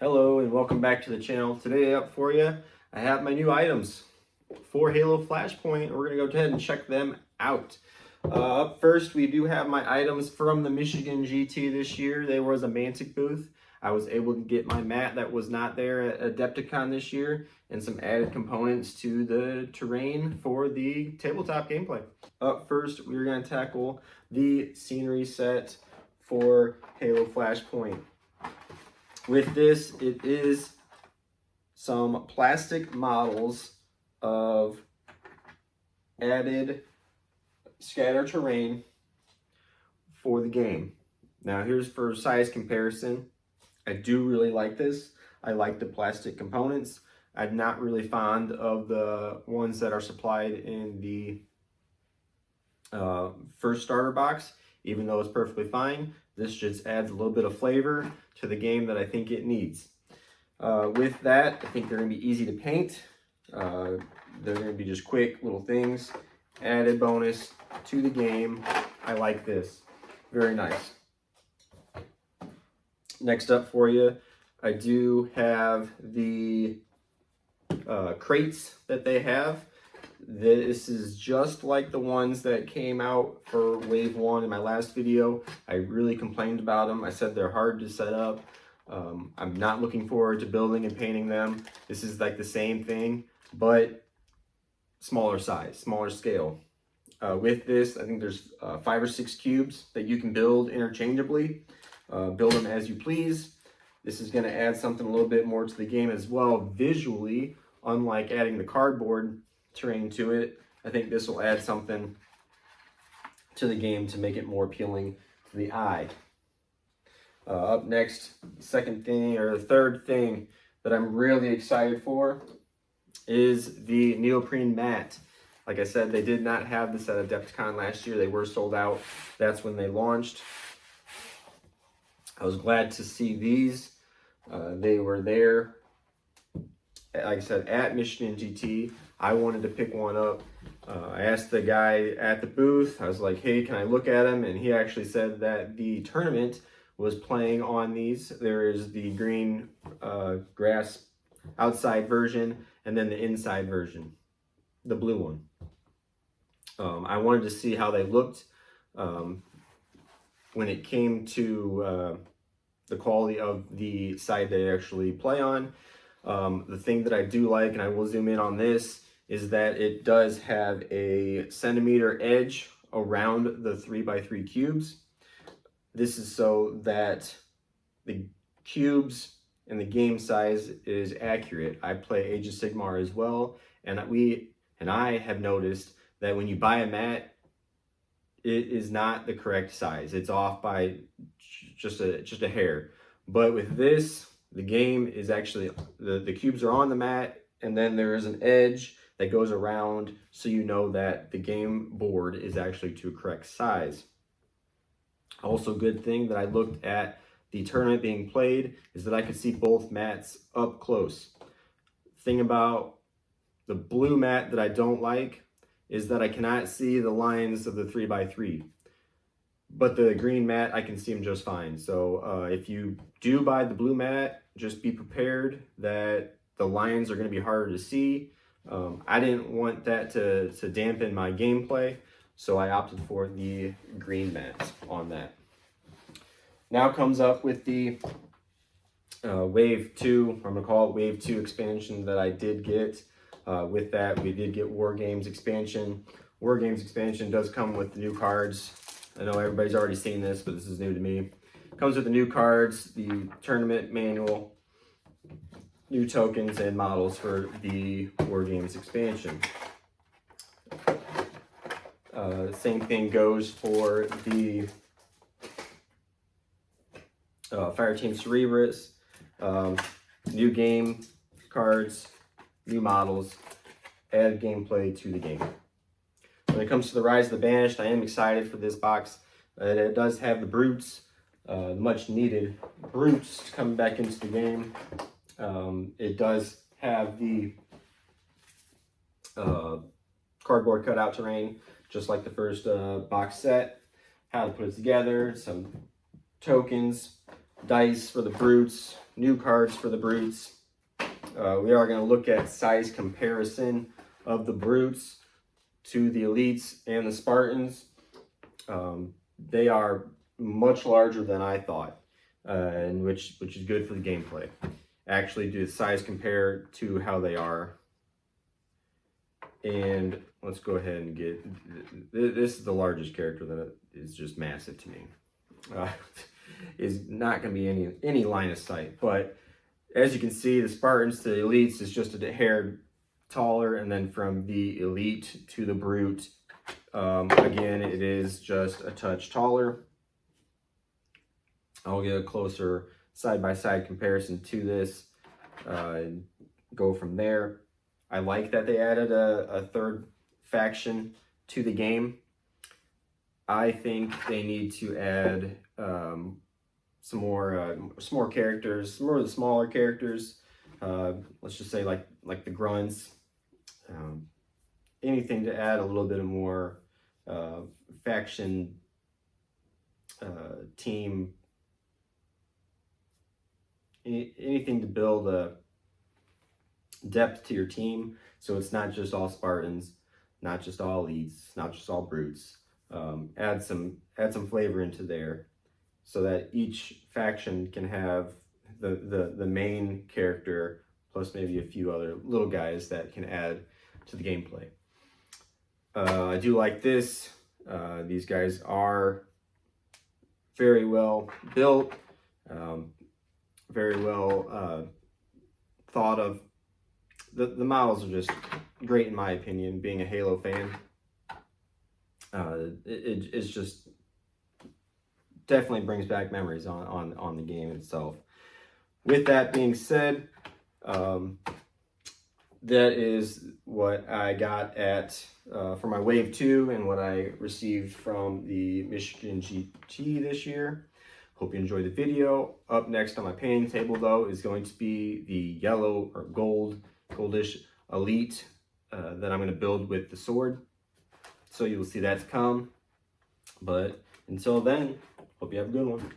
Hello and welcome back to the channel. Today up for you, I have my new items for Halo Flashpoint. We're going to go ahead and check them out. Up first, we do have my items from the Michigan GT this year. There was a Mantic booth. I was able to get my mat that was not there at Adepticon this year and some added components to the terrain for the tabletop gameplay. Up first, we're going to tackle the scenery set for Halo Flashpoint. With this, it is some plastic models of added scatter terrain for the game. Now here's for size comparison. I do really like this. I like the plastic components. I'm not really fond of the ones that are supplied in the first starter box, even though it's perfectly fine. This just adds a little bit of flavor to the game that I think it needs. With that, I think they're going to be easy to paint. They're going to be just quick little things. Added bonus to the game. I like this. Very nice. Next up for you, I do have the crates that they have. This is just like the ones that came out for Wave 1 in my last video. I really complained about them. I said they're hard to set up. I'm not looking forward to building and painting them. This is like the same thing, but smaller size, smaller scale. With this, I think there's 5 or 6 cubes that you can build interchangeably. Build them as you please. This is going to add something a little bit more to the game as well visually, unlike adding the cardboard terrain to it. I think this will add something to the game to make it more appealing to the eye. Up next, second thing or the third thing that I'm really excited for is the Neoprene Mat. Like I said, they did not have this at Adepticon last year. They were sold out. That's when they launched. I was glad to see these. They were there, like I said, at Michigan GT. I wanted to pick one up. I asked the guy at the booth, I was like, hey, can I look at them? And he actually said that the tournament was playing on these. There is the green grass outside version and then the inside version, the blue one. I wanted to see how they looked when it came to the quality of the side they actually play on. The thing that I do like, and I will zoom in on this, is that it does have a centimeter edge around the 3x3 cubes. This is so that the cubes and the game size is accurate. I play Age of Sigmar as well, and I have noticed that when you buy a mat, it is not the correct size. It's off by just a hair. But with this, the game is actually, the cubes are on the mat, and then there is an edge that goes around, so you know that the game board is actually to a correct size. Also, good thing that I looked at the tournament being played is that I could see both mats up close. Thing about the blue mat that I don't like is that I cannot see the lines of the 3x3. But the green mat, I can see them just fine. So if you do buy the blue mat, just be prepared that the lines are going to be harder to see. I didn't want that to dampen my gameplay, so I opted for the green mat on that. Now comes up with the Wave 2, I'm going to call it Wave 2 expansion that I did get. With that, we did get Wargames expansion. Wargames expansion does come with the new cards. I know everybody's already seen this, but this is new to me. Comes with the new cards, the tournament manual, new tokens, and models for the Wargames expansion. Same thing goes for the Fireteam Cerberus. New game cards, new models, add gameplay to the game. When it comes to the Rise of the Banished, I am excited for this box. It does have the brutes, much needed brutes coming back into the game. It does have the cardboard cutout terrain, just like the first box set. How to put it together, some tokens, dice for the brutes, new cards for the brutes. We are going to look at size comparison of the brutes to the elites and the Spartans. They are much larger than I thought, and which is good for the gameplay. Actually, do the size compare to how they are. And let's go ahead and get, this is the largest character that is just massive to me. Is not going to be any line of sight, but as you can see, the Spartans to the elites is just a hair taller, and then from the elite to the brute, again, it is just a touch taller. I'll get a closer side-by-side comparison to this, go from there. I like that they added a third faction to the game. I think they need to add some more characters, some more of the smaller characters. Let's just say like the grunts. Anything to add a little bit more faction team. Anything to build a depth to your team, so it's not just all Spartans, not just all elites, not just all brutes. Add some flavor into there, so that each faction can have the main character plus maybe a few other little guys that can add to the gameplay. I do like this. These guys are very well built, very well thought of. The models are just great in my opinion, being a Halo fan. It's just definitely brings back memories on the game itself. With that being said, that is what I got at for my Wave 2 and what I received from the Michigan GT this year. Hope you enjoyed the video. Up next on my painting table though is going to be the yellow or goldish elite that I'm going to build with the sword. So you'll see that to come. But until then, hope you have a good one.